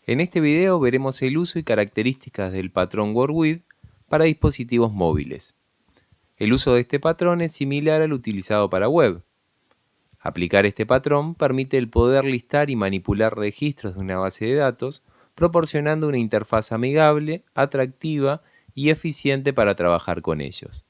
En este video veremos el uso y características del patrón WordWidth para dispositivos móviles. El uso de este patrón es similar al utilizado para web. Aplicar este patrón permite el poder listar y manipular registros de una base de datos, proporcionando una interfaz amigable, atractiva y eficiente para trabajar con ellos.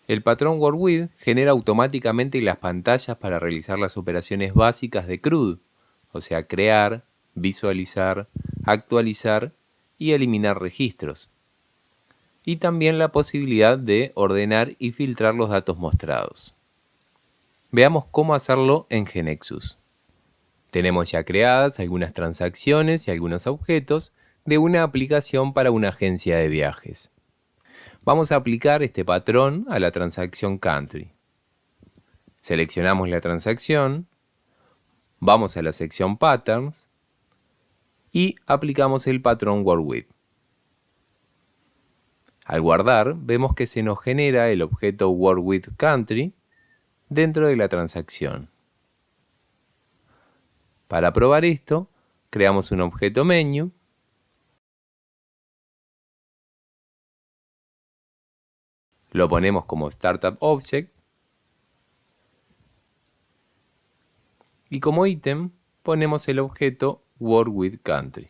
El patrón WordWidth genera automáticamente las pantallas para realizar las operaciones básicas de CRUD, o sea, crear, visualizar, actualizar y eliminar registros. Y también la posibilidad de ordenar y filtrar los datos mostrados. Veamos cómo hacerlo en GeneXus. Tenemos ya creadas algunas transacciones y algunos objetos de una aplicación para una agencia de viajes. Vamos a aplicar este patrón a la transacción Country. Seleccionamos la transacción, vamos a la sección Patterns y aplicamos el patrón WordWidth. Al guardar, vemos que se nos genera el objeto WordWidth Country dentro de la transacción. Para probar esto, creamos un objeto menu, lo ponemos como Startup Object y como ítem ponemos el objeto WordWidth Country.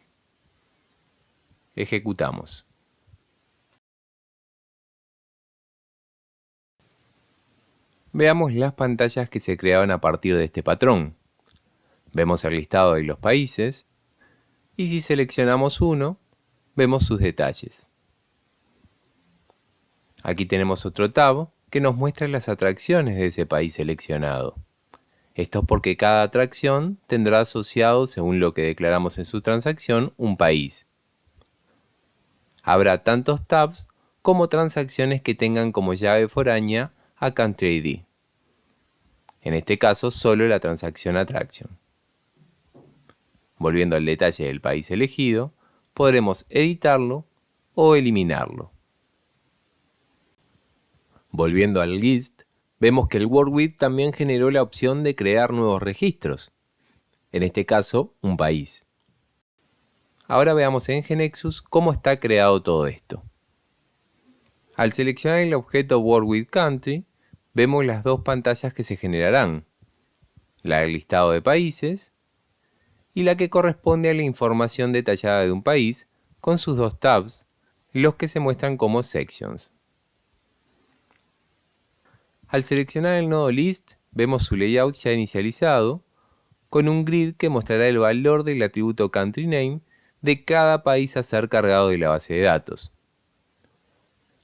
Ejecutamos. Veamos las pantallas que se crearon a partir de este patrón. Vemos el listado de los países y si seleccionamos uno, vemos sus detalles. Aquí tenemos otro tab que nos muestra las atracciones de ese país seleccionado. Esto es porque cada atracción tendrá asociado, según lo que declaramos en su transacción, un país. Habrá tantos tabs como transacciones que tengan como llave foránea a Country ID. En este caso, solo la transacción Attraction. Volviendo al detalle del país elegido, podremos editarlo o eliminarlo. Volviendo al list, vemos que el WordWidth también generó la opción de crear nuevos registros. En este caso, un país. Ahora veamos en GeneXus cómo está creado todo esto. Al seleccionar el objeto WordWidth Country, vemos las dos pantallas que se generarán, la del listado de países y la que corresponde a la información detallada de un país con sus dos tabs, los que se muestran como sections. Al seleccionar el nodo List, vemos su layout ya inicializado, con un grid que mostrará el valor del atributo Country Name de cada país a ser cargado de la base de datos.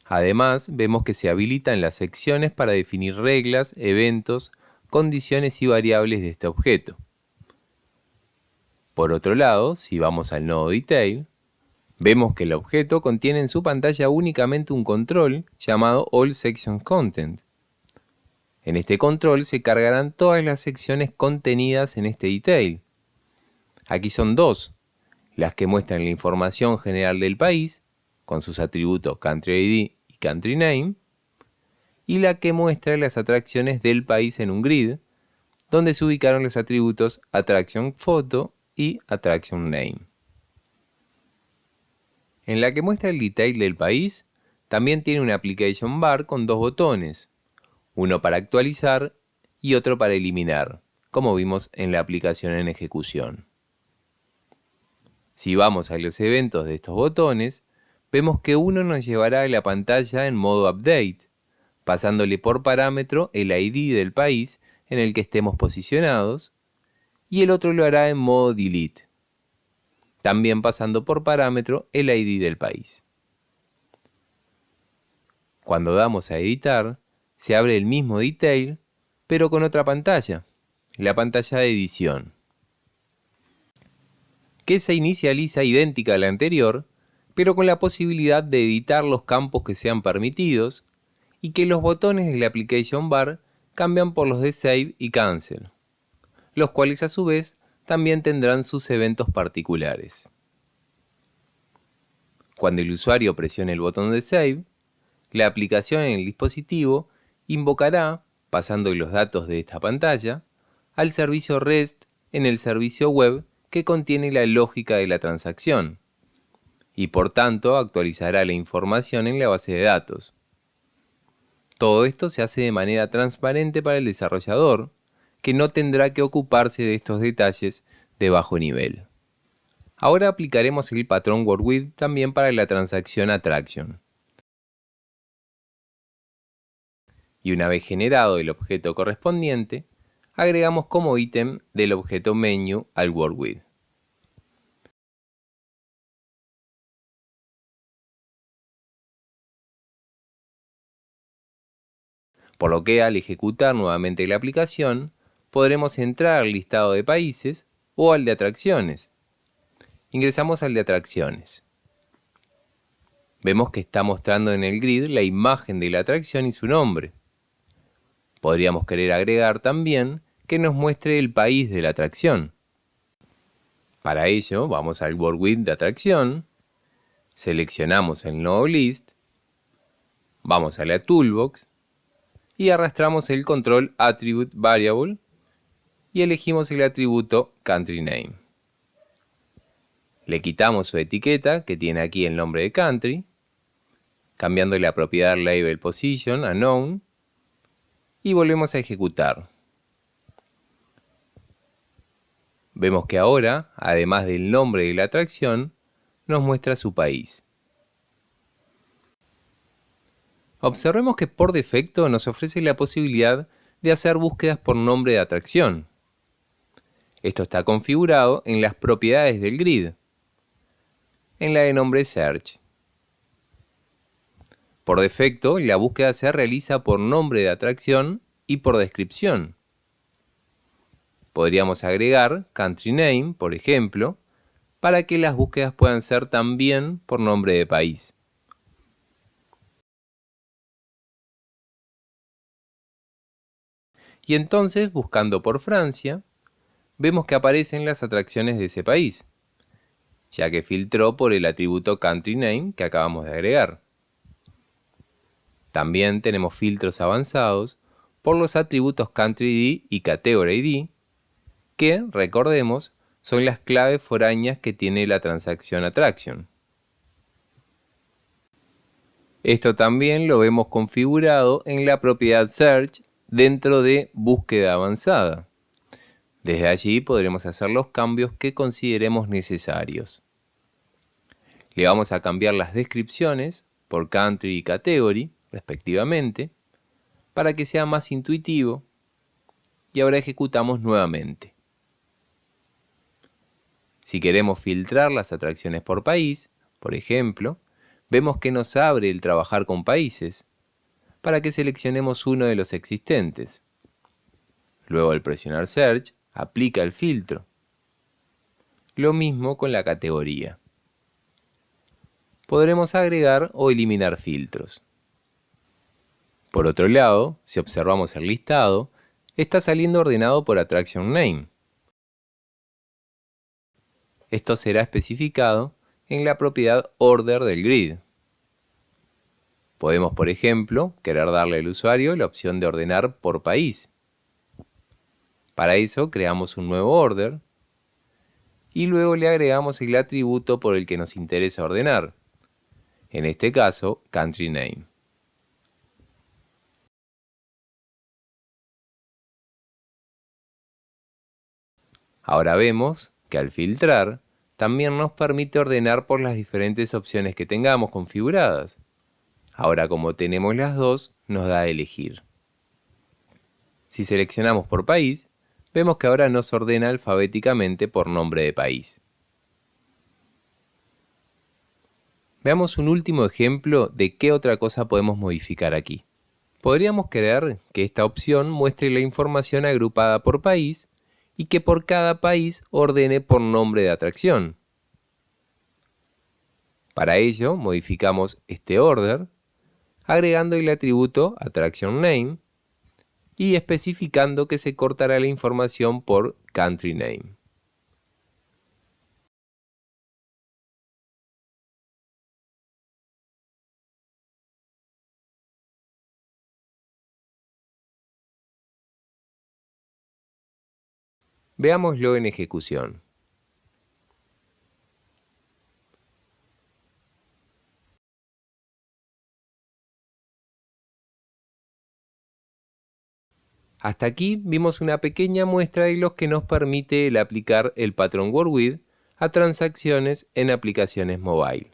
Además, vemos que se habilitan las secciones para definir reglas, eventos, condiciones y variables de este objeto. Por otro lado, si vamos al nodo Detail, vemos que el objeto contiene en su pantalla únicamente un control llamado All Section Content. En este control se cargarán todas las secciones contenidas en este detail. Aquí son dos, las que muestran la información general del país, con sus atributos Country ID y Country Name, y la que muestra las atracciones del país en un grid, donde se ubicaron los atributos Attraction Photo y Attraction Name. En la que muestra el detail del país, también tiene una application bar con dos botones, uno para actualizar y otro para eliminar, como vimos en la aplicación en ejecución. Si vamos a los eventos de estos botones, vemos que uno nos llevará a la pantalla en modo Update, pasándole por parámetro el ID del país en el que estemos posicionados, y el otro lo hará en modo Delete, también pasando por parámetro el ID del país. Cuando damos a editar, se abre el mismo detail, pero con otra pantalla, la pantalla de edición, que se inicializa idéntica a la anterior, pero con la posibilidad de editar los campos que sean permitidos y que los botones de la application bar cambian por los de Save y Cancel, los cuales a su vez también tendrán sus eventos particulares. Cuando el usuario presione el botón de Save, la aplicación en el dispositivo invocará, pasando los datos de esta pantalla, al servicio REST en el servicio web que contiene la lógica de la transacción y por tanto actualizará la información en la base de datos. Todo esto se hace de manera transparente para el desarrollador, que no tendrá que ocuparse de estos detalles de bajo nivel. Ahora aplicaremos el patrón WordWith también para la transacción Attraction. Y una vez generado el objeto correspondiente, agregamos como ítem del objeto menu al WordWith. Por lo que al ejecutar nuevamente la aplicación, podremos entrar al listado de países o al de atracciones. Ingresamos al de atracciones. Vemos que está mostrando en el grid la imagen de la atracción y su nombre. Podríamos querer agregar también que nos muestre el país de la atracción. Para ello, vamos al WordWith de atracción, seleccionamos el nodo list, vamos a la toolbox y arrastramos el control Attribute Variable y elegimos el atributo Country Name. Le quitamos su etiqueta que tiene aquí el nombre de country, cambiando la propiedad Label Position a Known y volvemos a ejecutar. Vemos que ahora, además del nombre de la atracción, nos muestra su país. Observemos que por defecto nos ofrece la posibilidad de hacer búsquedas por nombre de atracción. Esto está configurado en las propiedades del grid, en la de nombre Search. Por defecto, la búsqueda se realiza por nombre de atracción y por descripción. Podríamos agregar Country Name, por ejemplo, para que las búsquedas puedan ser también por nombre de país. Y entonces, buscando por Francia, vemos que aparecen las atracciones de ese país, ya que filtró por el atributo Country Name que acabamos de agregar. También tenemos filtros avanzados por los atributos Country ID y Category ID, que, recordemos, son las claves foráneas que tiene la transacción Attraction. Esto también lo vemos configurado en la propiedad Search dentro de Búsqueda Avanzada. Desde allí podremos hacer los cambios que consideremos necesarios. Le vamos a cambiar las descripciones por Country y Category, respectivamente, para que sea más intuitivo, y ahora ejecutamos nuevamente. Si queremos filtrar las atracciones por país, por ejemplo, vemos que nos abre el Trabajar con países, para que seleccionemos uno de los existentes. Luego al presionar Search, aplica el filtro. Lo mismo con la categoría. Podremos agregar o eliminar filtros. Por otro lado, si observamos el listado, está saliendo ordenado por Attraction Name. Esto será especificado en la propiedad Order del grid. Podemos, por ejemplo, querer darle al usuario la opción de ordenar por país. Para eso creamos un nuevo order y luego le agregamos el atributo por el que nos interesa ordenar, en este caso, Country Name. Ahora vemos que al filtrar, también nos permite ordenar por las diferentes opciones que tengamos configuradas. Ahora, como tenemos las dos, nos da a elegir. Si seleccionamos por país, vemos que ahora nos ordena alfabéticamente por nombre de país. Veamos un último ejemplo de qué otra cosa podemos modificar aquí. Podríamos querer que esta opción muestre la información agrupada por país y que por cada país ordene por nombre de atracción. Para ello, modificamos este order, agregando el atributo Attraction Name y especificando que se cortará la información por Country Name. Veámoslo en ejecución. Hasta aquí vimos una pequeña muestra de lo que nos permite el aplicar el patrón WordWith a transacciones en aplicaciones mobile.